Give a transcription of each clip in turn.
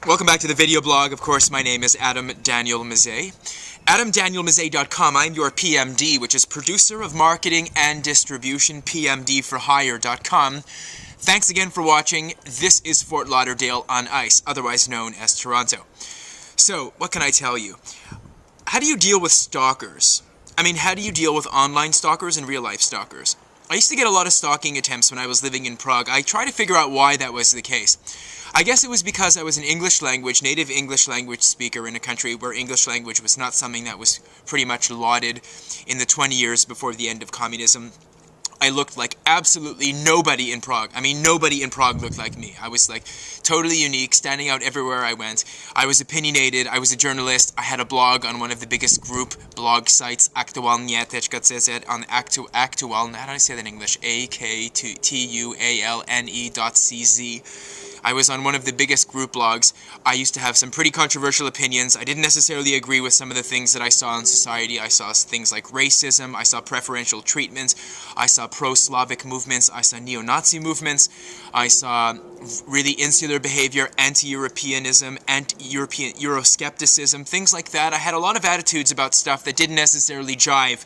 Welcome back to the video blog. Of course, my name is Adam Daniel Mezei. AdamDanielMezei.com. I'm your PMD, which is Producer of Marketing and Distribution, PMDforHire.com. Thanks again for watching. This is Fort Lauderdale on ice, otherwise known as Toronto. So, what can I tell you? How do you deal with stalkers? I mean, how do you deal with online stalkers and real-life stalkers? I used to get a lot of stalking attempts when I was living in Prague. I tried to figure out why that was the case. I guess it was because I was an native English language speaker in a country where English language was not something that was pretty much lauded in the 20 years before the end of communism. I looked like absolutely nobody in Prague. I mean, nobody in Prague looked like me. I was like totally unique, standing out everywhere I went. I was opinionated. I was a journalist. I had a blog on one of the biggest group blog sites, aktualnie.cz, on Aktual, how do I say that in English? AKTUALNE.cz. I was on one of the biggest group blogs. I used to have some pretty controversial opinions. I didn't necessarily agree with some of the things that I saw in society. I saw things like racism. I saw preferential treatment. I saw pro-Slavic movements. I saw neo-Nazi movements. I saw really insular behavior, anti-Europeanism, anti-European Euroscepticism, things like that. I had a lot of attitudes about stuff that didn't necessarily jive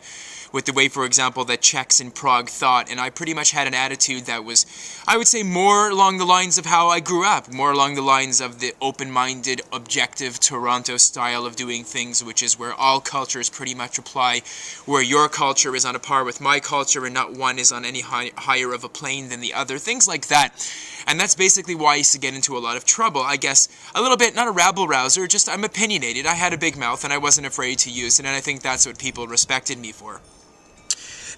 with the way, for example, that Czechs in Prague thought, and I pretty much had an attitude that was, I would say, more along the lines of how I grew up, more along the lines of the open-minded, objective Toronto style of doing things, which is where all cultures pretty much apply, where your culture is on a par with my culture, and not one is on any higher of a plane than the other, things like that. And that's basically why I used to get into a lot of trouble. I guess a little bit, not a rabble-rouser, just I'm opinionated. I had a big mouth, and I wasn't afraid to use it, and I think that's what people respected me for.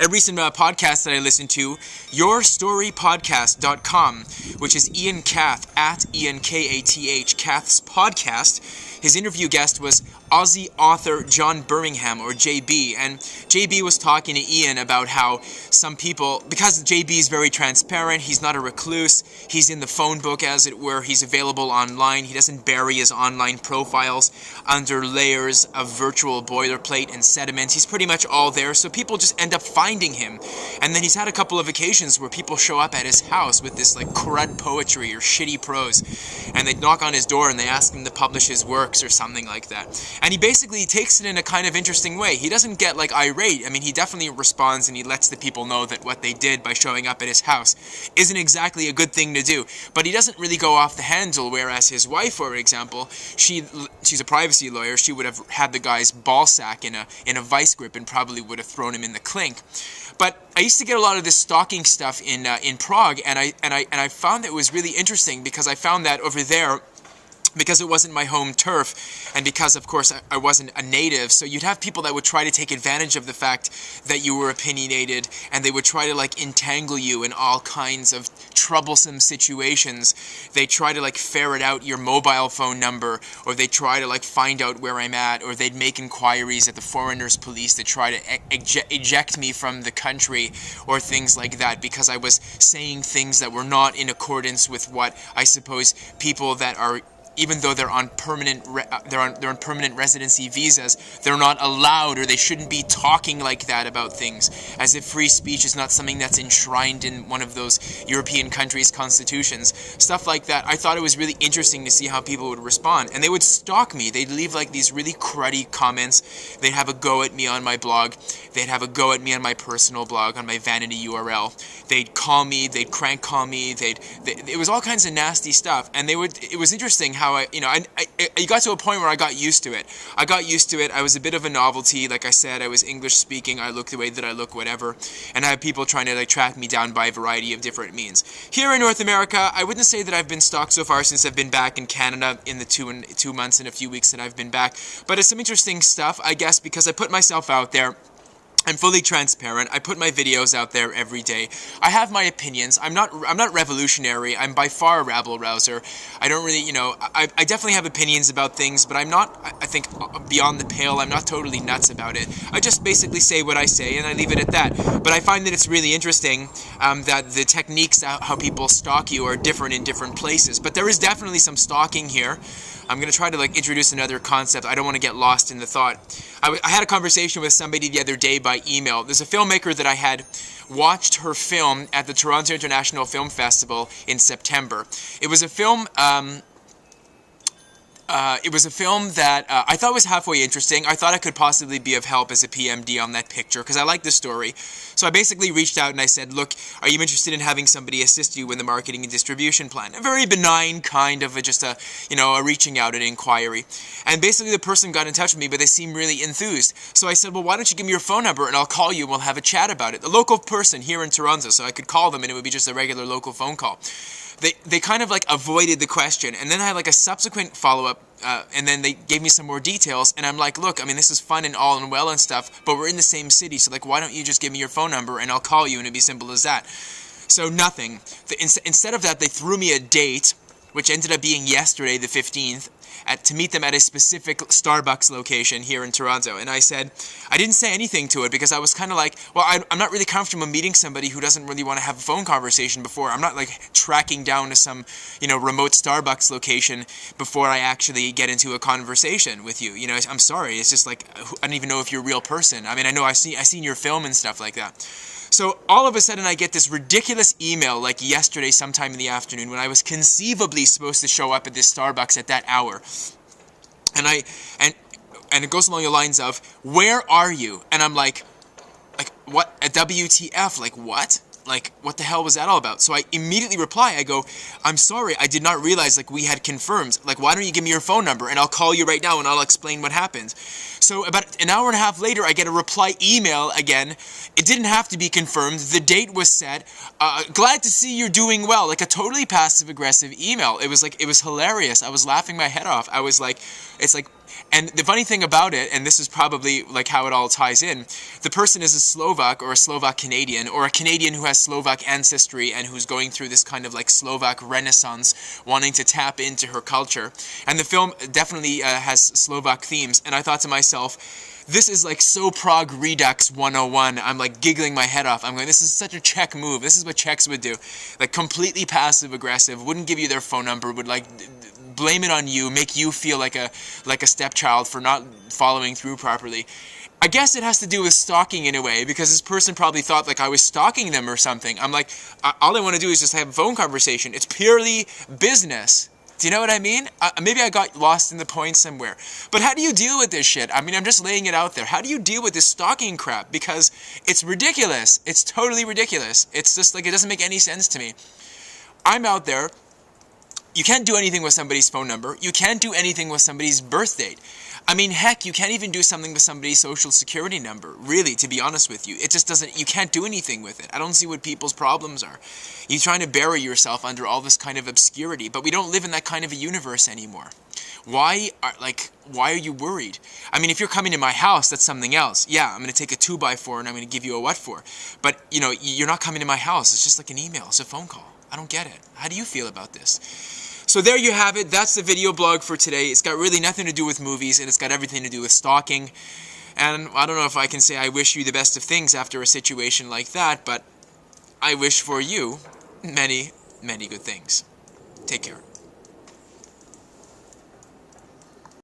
A recent podcast that I listened to, YourStoryPodcast.com, which is Ian Kath, at Ian Kath, Kath's podcast. His interview guest was Aussie author John Birmingham, or JB, and JB was talking to Ian about how some people, because JB is very transparent, he's not a recluse, he's in the phone book as it were, he's available online, he doesn't bury his online profiles under layers of virtual boilerplate and sediment, he's pretty much all there, so people just end up finding him. And then he's had a couple of occasions where people show up at his house with this like crud poetry or shitty prose, and they knock on his door and they ask him to publish his works or something like that. And he basically takes it in a kind of interesting way. He doesn't get like irate. I mean, he definitely responds and he lets the people know that what they did by showing up at his house isn't exactly a good thing to do. But he doesn't really go off the handle, whereas his wife, for example, she's a privacy lawyer. She would have had the guy's ball sack in a vice grip and probably would have thrown him in the clink. But I used to get a lot of this stalking stuff in Prague, and I found that it was really interesting because I found that over there, because it wasn't my home turf, and because, of course, I wasn't a native, so you'd have people that would try to take advantage of the fact that you were opinionated, and they would try to, like, entangle you in all kinds of troublesome situations. They try to, like, ferret out your mobile phone number, or they try to, like, find out where I'm at, or they'd make inquiries at the foreigners police to try to eject me from the country, or things like that, because I was saying things that were not in accordance with what I suppose people that are, even though they're on permanent residency visas, they're not allowed, or they shouldn't be talking like that about things, as if free speech is not something that's enshrined in one of those European countries' constitutions. Stuff like that. I thought it was really interesting to see how people would respond, and they would stalk me. They'd leave like these really cruddy comments. They'd have a go at me on my blog. They'd have a go at me on my personal blog, on my vanity URL. They'd call me. They'd crank call me. It was all kinds of nasty stuff, and it was interesting how I got to a point where I got used to it. I was a bit of a novelty. Like I said, I was English speaking. I look the way that I look, whatever. And I have people trying to like track me down by a variety of different means. Here in North America, I wouldn't say that I've been stalked so far since I've been back in Canada in the 2 months and a few weeks that I've been back. But it's some interesting stuff, I guess, because I put myself out there. I'm fully transparent. I put my videos out there every day. I have my opinions. I'm not revolutionary. I'm by far a rabble-rouser. I don't really, I definitely have opinions about things, but I'm not, I think, beyond the pale. I'm not totally nuts about it. I just basically say what I say, and I leave it at that. But I find that it's really interesting that the techniques, how people stalk you, are different in different places. But there is definitely some stalking here. I'm going to try to introduce another concept. I don't want to get lost in the thought. I had a conversation with somebody the other day by email. There's a filmmaker that I had watched her film at the Toronto International Film Festival in September. It was a film It was a film that I thought was halfway interesting. I thought I could possibly be of help as a PMD on that picture because I liked the story. So I basically reached out and I said, look, are you interested in having somebody assist you with the marketing and distribution plan? A very benign kind of a reaching out, an inquiry. And basically the person got in touch with me, but they seemed really enthused. So I said, well, why don't you give me your phone number and I'll call you and we'll have a chat about it. A local person here in Toronto, so I could call them and it would be just a regular local phone call. They kind of like avoided the question, and then I had like a subsequent follow-up, and then they gave me some more details, and I'm like, look, I mean, this is fun and all and well and stuff, but we're in the same city, so like, why don't you just give me your phone number and I'll call you, and it'd be simple as that. So nothing. Instead of that, they threw me a date, which ended up being yesterday, the 15th, to meet them at a specific Starbucks location here in Toronto. And I said, I didn't say anything to it because I was kind of like, well, I'm not really comfortable meeting somebody who doesn't really want to have a phone conversation before. I'm not like tracking down to some, remote Starbucks location before I actually get into a conversation with you. I'm sorry. It's just like, I don't even know if you're a real person. I mean, I know I seen your film and stuff like that. So all of a sudden I get this ridiculous email like yesterday sometime in the afternoon when I was conceivably supposed to show up at this Starbucks at that hour. And it goes along the lines of, where are you? And I'm like what? A WTF? Like what? Like, what the hell was that all about? So I immediately reply, I go, I'm sorry, I did not realize, like, we had confirmed. Like, why don't you give me your phone number, and I'll call you right now, and I'll explain what happened. So about an hour and a half later, I get a reply email again. It didn't have to be confirmed. The date was set. Glad to see you're doing well. Like, a totally passive-aggressive email. It was hilarious. I was laughing my head off. I was like, it's like... And the funny thing about it, and this is probably like how it all ties in, the person is a Slovak or a Slovak Canadian or a Canadian who has Slovak ancestry and who's going through this kind of like Slovak renaissance, wanting to tap into her culture. And the film definitely has Slovak themes. And I thought to myself, this is like so Prague Redux 101. I'm like giggling my head off. I'm going, this is such a Czech move. This is what Czechs would do. Like completely passive aggressive, wouldn't give you their phone number, would like blame it on you, make you feel like a stepchild for not following through properly. I guess it has to do with stalking in a way, because this person probably thought like I was stalking them or something. I'm like, all I want to do is just have a phone conversation. It's purely business. Do you know what I mean? Maybe I got lost in the point somewhere. But how do you deal with this shit? I mean, I'm just laying it out there. How do you deal with this stalking crap? Because it's ridiculous. It's totally ridiculous. It's just like, it doesn't make any sense to me. I'm out there. You can't do anything with somebody's phone number. You can't do anything with somebody's birth date. I mean, heck, you can't even do something with somebody's social security number. Really, to be honest with you. It just doesn't, you can't do anything with it. I don't see what people's problems are. You're trying to bury yourself under all this kind of obscurity, but we don't live in that kind of a universe anymore. Why are you worried? I mean, if you're coming to my house, that's something else. Yeah, I'm going to take a 2x4 and I'm going to give you a what for. But, you're not coming to my house. It's just like an email. It's a phone call. I don't get it. How do you feel about this? So there you have it. That's the video blog for today. It's got really nothing to do with movies, and it's got everything to do with stalking. And I don't know if I can say I wish you the best of things after a situation like that, but I wish for you many, many good things. Take care.